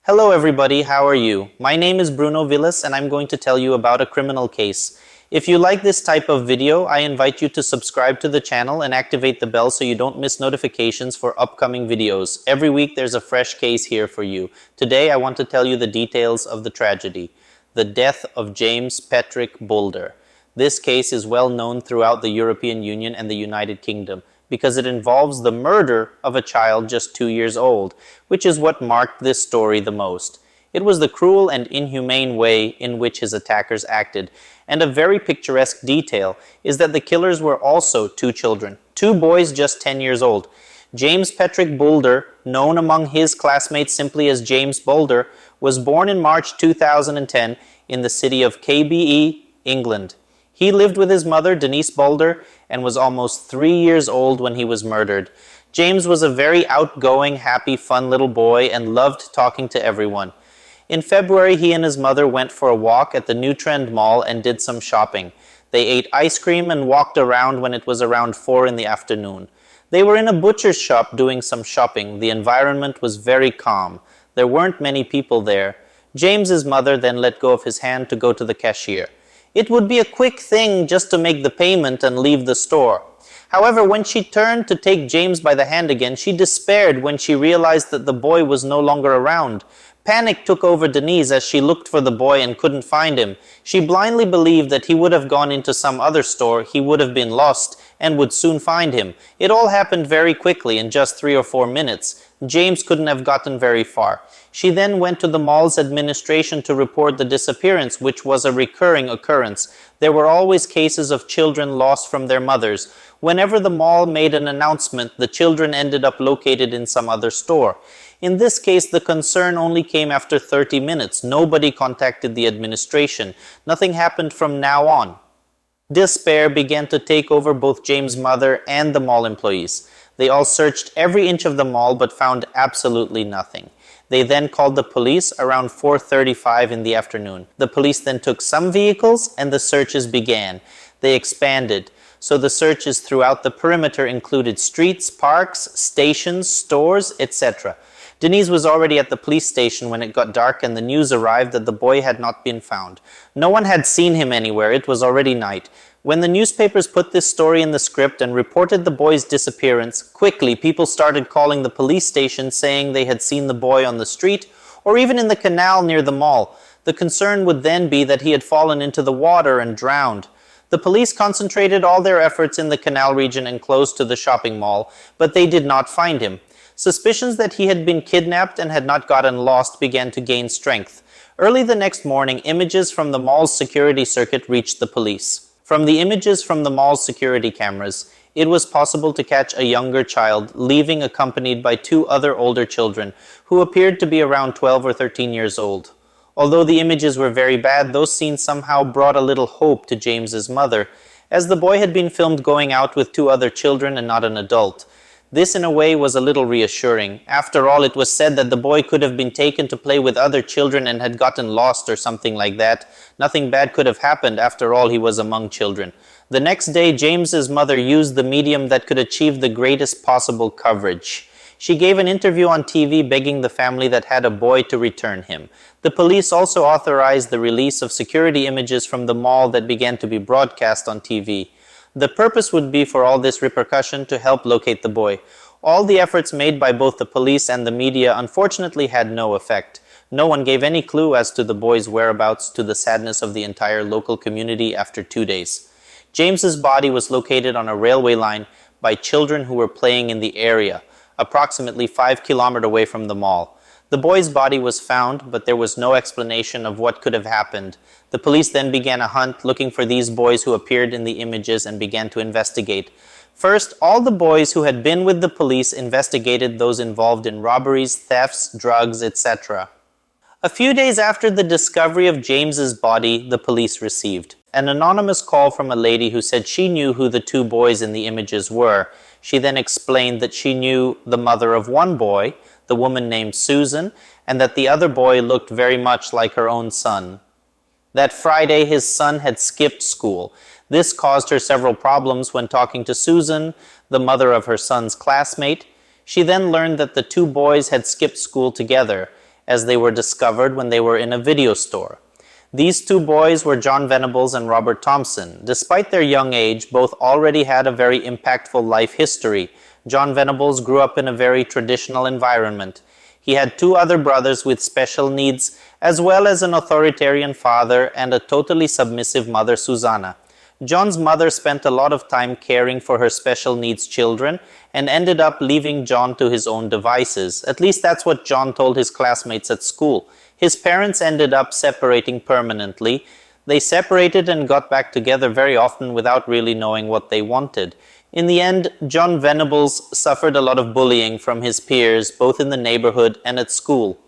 Hello everybody, how are you? My name is Bruno Villas and I'm going to tell you about a criminal case. If you like this type of video, I invite you to subscribe to the channel and activate the bell so you don't miss notifications for upcoming videos. Every week there's a fresh case here for you. Today I want to tell you the details of the tragedy, the death of James Patrick Bulger. This case is well known throughout the European Union and the United Kingdom, because it involves the murder of a child just 2 years old, which is what marked this story the most. It was the cruel and inhumane way in which his attackers acted, and a very picturesque detail is that the killers were also two children, two boys just 10 years old. James Patrick Bulger, known among his classmates simply as James Bulger, was born in March 2010 in the city of KBE, England. He lived with his mother, Denise Bulger, and was almost 3 years old when he was murdered. James was a very outgoing, happy, fun little boy and loved talking to everyone. In February, he and his mother went for a walk at the New Trend Mall and did some shopping. They ate ice cream and walked around when it was around 4 in the afternoon. They were in a butcher's shop doing some shopping. The environment was very calm. There weren't many people there. James's mother then let go of his hand to go to the cashier. It would be a quick thing just to make the payment and leave the store. However, when she turned to take James by the hand again, she despaired when she realized that the boy was no longer around. Panic took over Denise as she looked for the boy and couldn't find him. She blindly believed that he would have gone into some other store, he would have been lost, and would soon find him. It all happened very quickly in just 3 or 4 minutes. James couldn't have gotten very far. She then went to the mall's administration to report the disappearance, which was a recurring occurrence. There were always cases of children lost from their mothers. Whenever the mall made an announcement, the children ended up located in some other store. In this case, the concern only came after 30 minutes. Nobody contacted the administration. Nothing happened from now on. Despair began to take over both James' mother and the mall employees. They all searched every inch of the mall but found absolutely nothing. They then called the police around 4:35 in the afternoon. The police then took some vehicles and the searches began. They expanded, so the searches throughout the perimeter included streets, parks, stations, stores, etc. Denise was already at the police station when it got dark and the news arrived that the boy had not been found. No one had seen him anywhere. It was already night. When the newspapers put this story in the script and reported the boy's disappearance, quickly people started calling the police station saying they had seen the boy on the street or even in the canal near the mall. The concern would then be that he had fallen into the water and drowned. The police concentrated all their efforts in the canal region and close to the shopping mall, but they did not find him. Suspicions that he had been kidnapped and had not gotten lost began to gain strength. Early the next morning, images from the mall's security circuit reached the police. From the images from the mall's security cameras, it was possible to catch a younger child leaving accompanied by 2 other older children who appeared to be around 12 or 13 years old. Although the images were very bad, those scenes somehow brought a little hope to James's mother, as the boy had been filmed going out with 2 other children and not an adult. This in a way was a little reassuring. After all, it was said that the boy could have been taken to play with other children and had gotten lost or something like that. Nothing bad could have happened. After all, he was among children. The next day, James's mother used the medium that could achieve the greatest possible coverage. She gave an interview on TV begging the family that had a boy to return him. The police also authorized the release of security images from the mall that began to be broadcast on TV. The purpose would be for all this repercussion to help locate the boy. All the efforts made by both the police and the media unfortunately had no effect. No one gave any clue as to the boy's whereabouts, to the sadness of the entire local community after 2 days. James's body was located on a railway line by children who were playing in the area, approximately 5 kilometers away from the mall. The boy's body was found, but there was no explanation of what could have happened. The police then began a hunt looking for these boys who appeared in the images and began to investigate. First, all the boys who had been with the police investigated those involved in robberies, thefts, drugs, etc. A few days after the discovery of James's body, the police received an anonymous call from a lady who said she knew who the 2 boys in the images were. She then explained that she knew the mother of one boy, the woman named Susan, and that the other boy looked very much like her own son. That Friday, his son had skipped school. This caused her several problems when talking to Susan, the mother of her son's classmate. She then learned that the 2 boys had skipped school together, as they were discovered when they were in a video store. These two boys were John Venables and Robert Thompson. Despite their young age, both already had a very impactful life history. John Venables grew up in a very traditional environment. He had two other brothers with special needs, as well as an authoritarian father and a totally submissive mother, Susanna. John's mother spent a lot of time caring for her special needs children and ended up leaving John to his own devices. At least that's what John told his classmates at school. His parents ended up separating permanently. They separated and got back together very often without really knowing what they wanted. In the end, John Venables suffered a lot of bullying from his peers, both in the neighborhood and at school.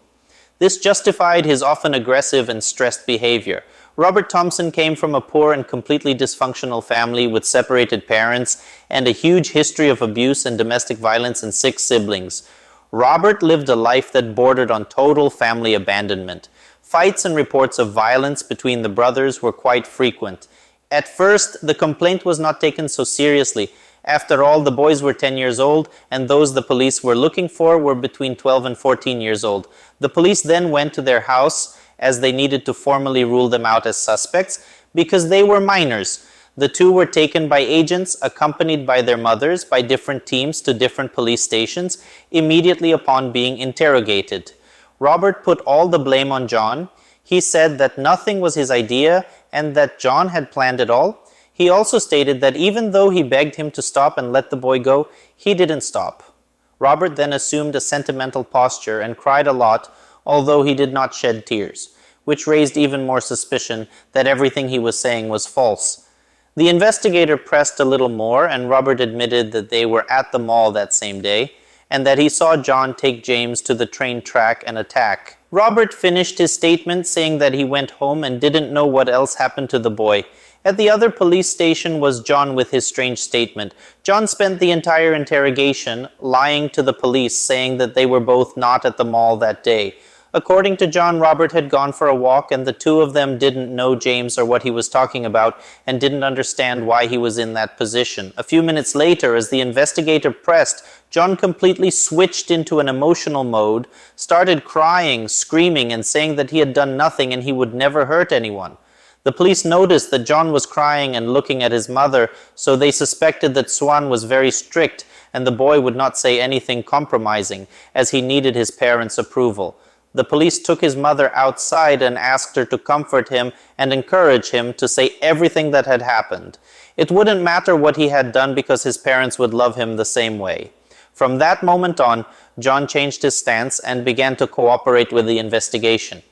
This justified his often aggressive and stressed behavior. Robert Thompson came from a poor and completely dysfunctional family with separated parents and a huge history of abuse and domestic violence and 6 siblings. Robert lived a life that bordered on total family abandonment. Fights and reports of violence between the brothers were quite frequent. At first, the complaint was not taken so seriously. After all, the boys were 10 years old, and those the police were looking for were between 12 and 14 years old. The police then went to their house, as they needed to formally rule them out as suspects, because they were minors. The two were taken by agents, accompanied by their mothers, by different teams to different police stations, immediately upon being interrogated. Robert put all the blame on John. He said that nothing was his idea and that John had planned it all. He also stated that even though he begged him to stop and let the boy go, he didn't stop. Robert then assumed a sentimental posture and cried a lot, although he did not shed tears, which raised even more suspicion that everything he was saying was false. The investigator pressed a little more, and Robert admitted that they were at the mall that same day, and that he saw John take James to the train track and attack. Robert finished his statement saying that he went home and didn't know what else happened to the boy. At the other police station was John with his strange statement. John spent the entire interrogation lying to the police, saying that they were both not at the mall that day. According to John, Robert had gone for a walk and the two of them didn't know James or what he was talking about and didn't understand why he was in that position. A few minutes later, as the investigator pressed, John completely switched into an emotional mode, started crying, screaming, and saying that he had done nothing and he would never hurt anyone. The police noticed that John was crying and looking at his mother, so they suspected that Swan was very strict and the boy would not say anything compromising, as he needed his parents' approval. The police took his mother outside and asked her to comfort him and encourage him to say everything that had happened. It wouldn't matter what he had done because his parents would love him the same way. From that moment on, John changed his stance and began to cooperate with the investigation.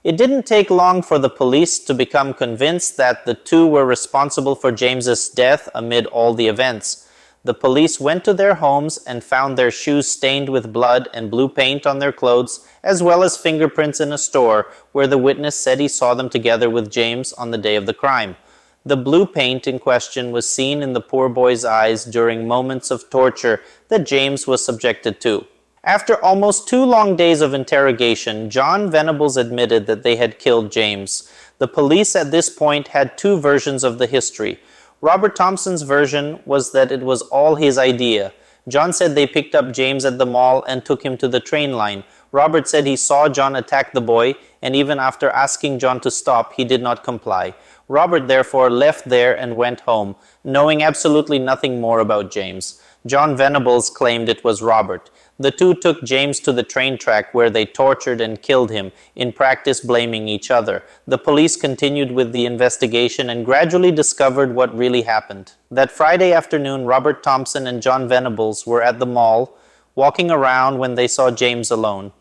It didn't take long for the police to become convinced that the two were responsible for James's death amid all the events. The police went to their homes and found their shoes stained with blood and blue paint on their clothes, as well as fingerprints in a store where the witness said he saw them together with James on the day of the crime. The blue paint in question was seen in the poor boy's eyes during moments of torture that James was subjected to. After almost 2 long days of interrogation, John Venables admitted that they had killed James. The police at this point had 2 versions of the history. Robert Thompson's version was that it was all his idea. John said they picked up James at the mall and took him to the train line. Robert said he saw John attack the boy, and even after asking John to stop, he did not comply. Robert therefore left there and went home, knowing absolutely nothing more about James. John Venables claimed it was Robert. The two took James to the train track where they tortured and killed him, in practice blaming each other. The police continued with the investigation and gradually discovered what really happened. That Friday afternoon, Robert Thompson and John Venables were at the mall, walking around when they saw James alone.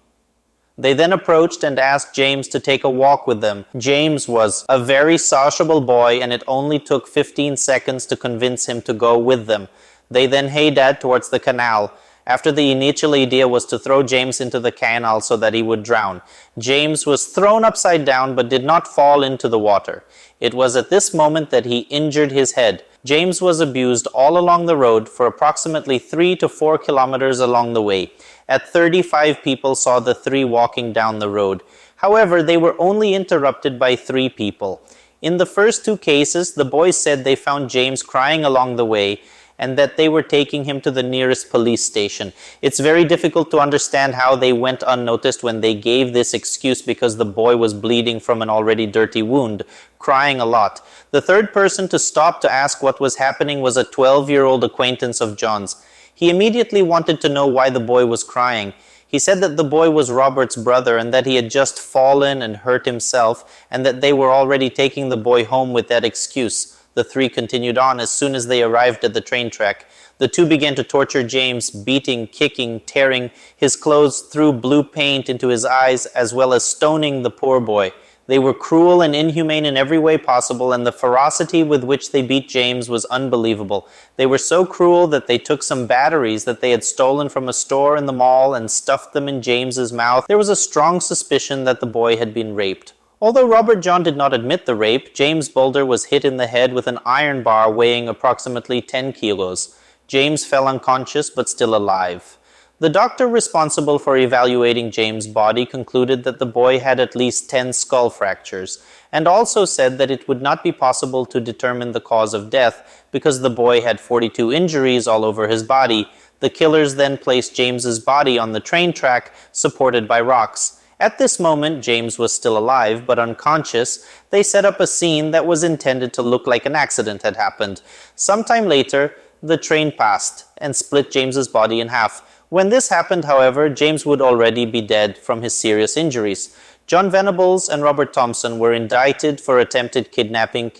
They then approached and asked James to take a walk with them. James was a very sociable boy, and it only took 15 seconds to convince him to go with them. They then headed towards the canal. After the initial idea was to throw James into the canal so that he would drown. James was thrown upside down but did not fall into the water. It was at this moment that he injured his head. James was abused all along the road for approximately 3 to 4 kilometers along the way. At 35 people saw the 3 walking down the road. However, they were only interrupted by 3 people. In the first 2 cases, the boys said they found James crying along the way, and that they were taking him to the nearest police station. It's very difficult to understand how they went unnoticed when they gave this excuse because the boy was bleeding from an already dirty wound, crying a lot. The third person to stop to ask what was happening was a 12-year-old acquaintance of John's. He immediately wanted to know why the boy was crying. He said that the boy was Robert's brother and that he had just fallen and hurt himself, and that they were already taking the boy home with that excuse. The three continued on. As soon as they arrived at the train track, the two began to torture James, beating, kicking, tearing his clothes, threw blue paint into his eyes, as well as stoning the poor boy. They were cruel and inhumane in every way possible, and the ferocity with which they beat James was unbelievable. They were so cruel that they took some batteries that they had stolen from a store in the mall and stuffed them in James's mouth. There was a strong suspicion that the boy had been raped. Although Robert John did not admit the rape, James Bulger was hit in the head with an iron bar weighing approximately 10 kilos. James fell unconscious but still alive. The doctor responsible for evaluating James' body concluded that the boy had at least 10 skull fractures, and also said that it would not be possible to determine the cause of death because the boy had 42 injuries all over his body. The killers then placed James's body on the train track, supported by rocks. At this moment, James was still alive, but unconscious. They set up a scene that was intended to look like an accident had happened. Sometime later, the train passed and split James's body in half. When this happened, however, James would already be dead from his serious injuries. John Venables and Robert Thompson were indicted for attempted kidnapping,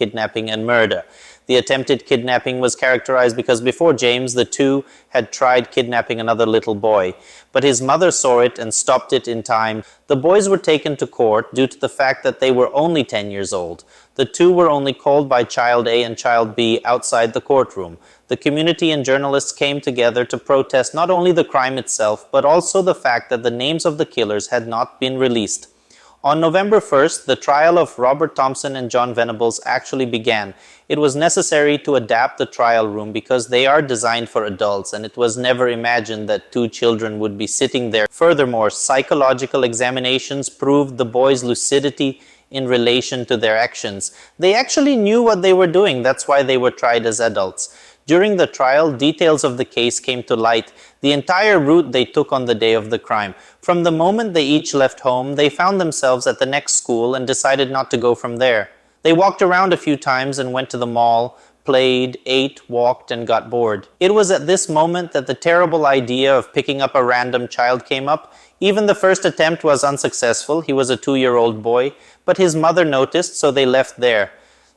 and murder. The attempted kidnapping was characterized because before James, the two had tried kidnapping another little boy, but his mother saw it and stopped it in time. The boys were taken to court due to the fact that they were only 10 years old. The two were only called by Child A and Child B outside the courtroom. The community and journalists came together to protest not only the crime itself, but also the fact that the names of the killers had not been released. On November 1st, the trial of Robert Thompson and John Venables actually began. It was necessary to adapt the trial room because they are designed for adults, and it was never imagined that two children would be sitting there. Furthermore, psychological examinations proved the boys' lucidity in relation to their actions. They actually knew what they were doing. That's why they were tried as adults. During the trial, details of the case came to light. The entire route they took on the day of the crime. From the moment they each left home, they found themselves at the next school and decided not to go from there. They walked around a few times and went to the mall, played, ate, walked, and got bored. It was at this moment that the terrible idea of picking up a random child came up. Even the first attempt was unsuccessful. He was a 2-year-old boy, but his mother noticed, so they left there.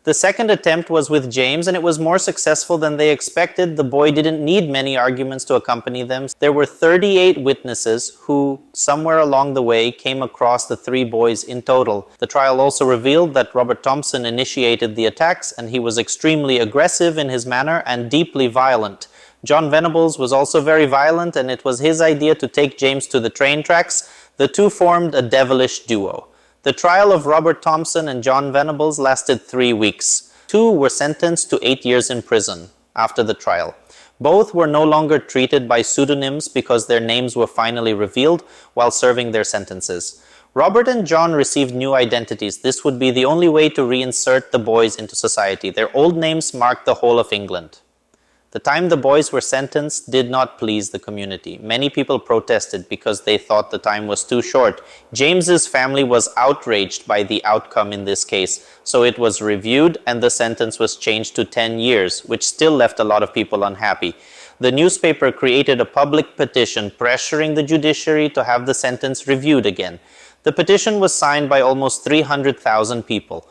The second attempt was with James, and it was more successful than they expected. The boy didn't need many arguments to accompany them. There were 38 witnesses who, somewhere along the way, came across the three boys in total. The trial also revealed that Robert Thompson initiated the attacks, and he was extremely aggressive in his manner and deeply violent. John Venables was also very violent, and it was his idea to take James to the train tracks. The two formed a devilish duo. The trial of Robert Thompson and John Venables lasted 3 weeks. Two were sentenced to 8 years in prison after the trial. Both were no longer treated by pseudonyms because their names were finally revealed while serving their sentences. Robert and John received new identities. This would be the only way to reinsert the boys into society. Their old names marked the whole of England. The time the boys were sentenced did not please the community. Many people protested because they thought the time was too short. James's family was outraged by the outcome in this case, so it was reviewed and the sentence was changed to 10 years, which still left a lot of people unhappy. The newspaper created a public petition pressuring the judiciary to have the sentence reviewed again. The petition was signed by almost 300,000 people.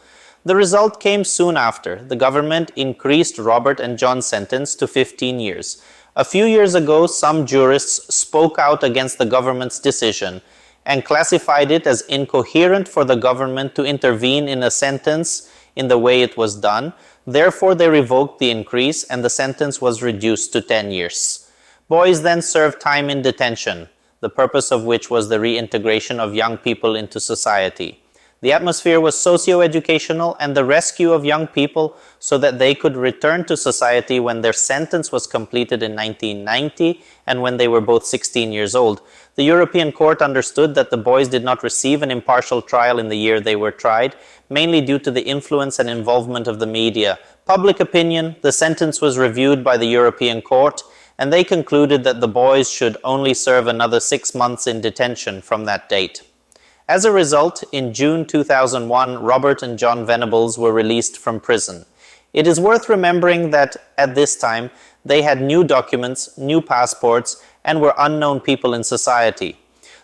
The result came soon after. The government increased Robert and John's sentence to 15 years. A few years ago, some jurists spoke out against the government's decision and classified it as incoherent for the government to intervene in a sentence in the way it was done. Therefore, they revoked the increase and the sentence was reduced to 10 years. Boys then served time in detention, the purpose of which was the reintegration of young people into society. The atmosphere was socio-educational and the rescue of young people so that they could return to society when their sentence was completed in 1990 and when they were both 16 years old. The European Court understood that the boys did not receive an impartial trial in the year they were tried, mainly due to the influence and involvement of the media. Public opinion, the sentence was reviewed by the European Court, and they concluded that the boys should only serve another 6 months in detention from that date. As a result, in June 2001, Robert and John Venables were released from prison. It is worth remembering that at this time, they had new documents, new passports, and were unknown people in society.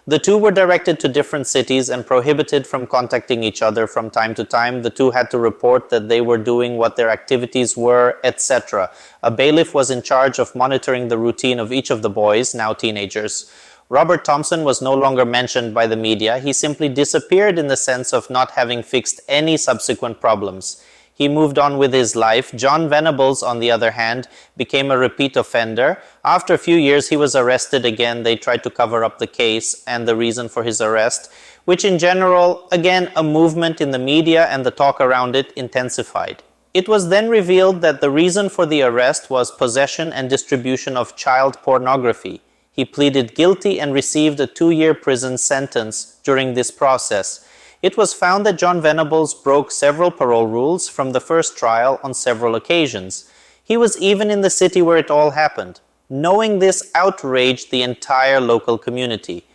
The two were directed to different cities and prohibited from contacting each other from time to time. The two had to report that they were doing what their activities were, etc. A bailiff was in charge of monitoring the routine of each of the boys, now teenagers. Robert Thompson was no longer mentioned by the media. He simply disappeared in the sense of not having fixed any subsequent problems. He moved on with his life. John Venables, on the other hand, became a repeat offender. After a few years, he was arrested again. They tried to cover up the case and the reason for his arrest, which in general, again, a movement in the media and the talk around it intensified. It was then revealed that the reason for the arrest was possession and distribution of child pornography. He pleaded guilty and received a 2-year prison sentence during this process. It was found that John Venables broke several parole rules from the first trial on several occasions. He was even in the city where it all happened. Knowing this outraged the entire local community.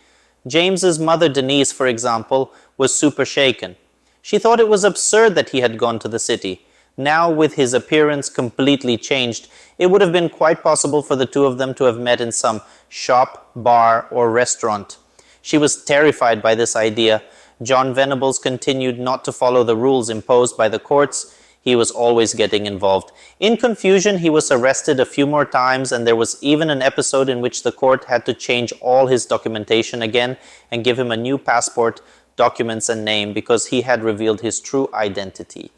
James's mother Denise, for example, was super shaken. She thought it was absurd that he had gone to the city. Now, with his appearance completely changed, it would have been quite possible for the two of them to have met in some shop, bar, or restaurant. She was terrified by this idea. John Venables continued not to follow the rules imposed by the courts. He was always getting involved. In confusion, he was arrested a few more times, and there was even an episode in which the court had to change all his documentation again and give him a new passport, documents, and name because he had revealed his true identity.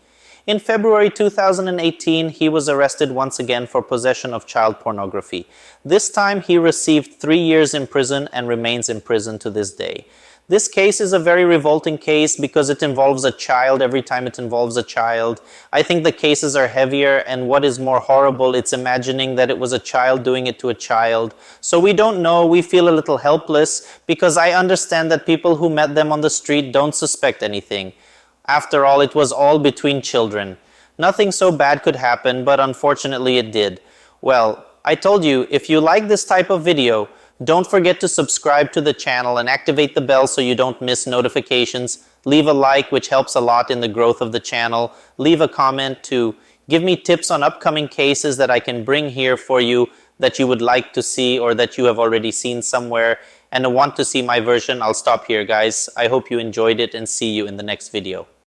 In February 2018, he was arrested once again for possession of child pornography. This time, he received 3 years in prison and remains in prison to this day. This case is a very revolting case because it involves a child every time it involves a child. I think the cases are heavier, and what is more horrible, it's imagining that it was a child doing it to a child. So we don't know, we feel a little helpless because I understand that people who met them on the street don't suspect anything. After all, it was all between children. Nothing so bad could happen, but unfortunately it did. Well, I told you, if you like this type of video, don't forget to subscribe to the channel and activate the bell so you don't miss notifications. Leave a like, which helps a lot in the growth of the channel. Leave a comment to give me tips on upcoming cases that I can bring here for you that you would like to see or that you have already seen somewhere and want to see my version. I'll stop here, guys. I hope you enjoyed it and see you in the next video.